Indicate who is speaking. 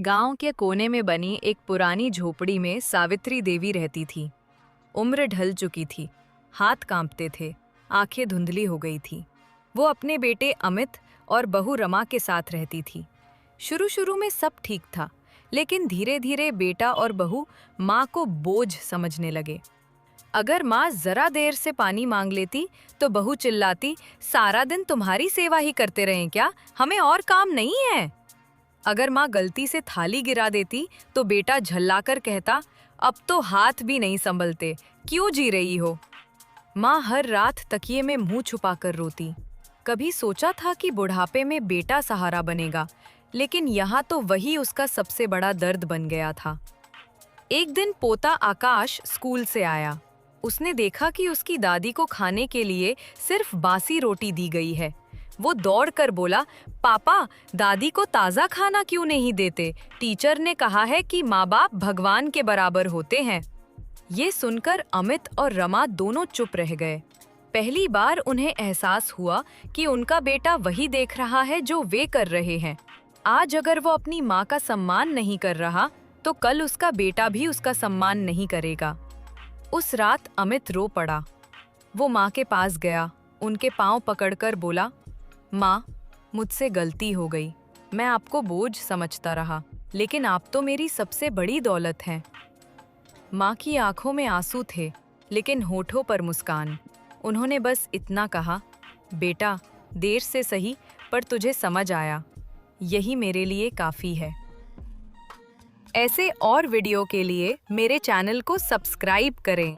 Speaker 1: गांव के कोने में बनी एक पुरानी झोपड़ी में सावित्री देवी रहती थी। उम्र ढल चुकी थी, हाथ कांपते थे, आंखें धुंधली हो गई थी। वो अपने बेटे अमित और बहू रमा के साथ रहती थी। शुरू शुरू में सब ठीक था, लेकिन धीरे धीरे बेटा और बहू माँ को बोझ समझने लगे। अगर माँ जरा देर से पानी मांग लेती तो बहू चिल्लाती, सारा दिन तुम्हारी सेवा ही करते रहें क्या, हमें और काम नहीं है। अगर माँ गलती से थाली गिरा देती तो बेटा झल्लाकर कहता, अब तो हाथ भी नहीं संभलते, क्यों जी रही हो। माँ हर रात तकिए में मुंह छुपाकर रोती। कभी सोचा था कि बुढ़ापे में बेटा सहारा बनेगा, लेकिन यहाँ तो वही उसका सबसे बड़ा दर्द बन गया था। एक दिन पोता आकाश स्कूल से आया। उसने देखा कि उसकी दादी को खाने के लिए सिर्फ बासी रोटी दी गई है। वो दौड़कर बोला, पापा, दादी को ताज़ा खाना क्यों नहीं देते? टीचर ने कहा है कि माँ बाप भगवान के बराबर होते हैं। ये सुनकर अमित और रमा दोनों चुप रह गए। पहली बार उन्हें एहसास हुआ कि उनका बेटा वही देख रहा है जो वे कर रहे हैं। आज अगर वो अपनी माँ का सम्मान नहीं कर रहा, तो कल उसका बेटा भी उसका सम्मान नहीं करेगा। उस रात अमित रो पड़ा। वो माँ के पास गया, उनके पाँव पकड़कर बोला, माँ, मुझसे गलती हो गई। मैं आपको बोझ समझता रहा, लेकिन आप तो मेरी सबसे बड़ी दौलत हैं। माँ की आंखों में आंसू थे, लेकिन होठों पर मुस्कान। उन्होंने बस इतना कहा, बेटा, देर से सही पर तुझे समझ आया। यही मेरे लिए काफ़ी है। ऐसे और वीडियो के लिए मेरे चैनल को सब्सक्राइब करें।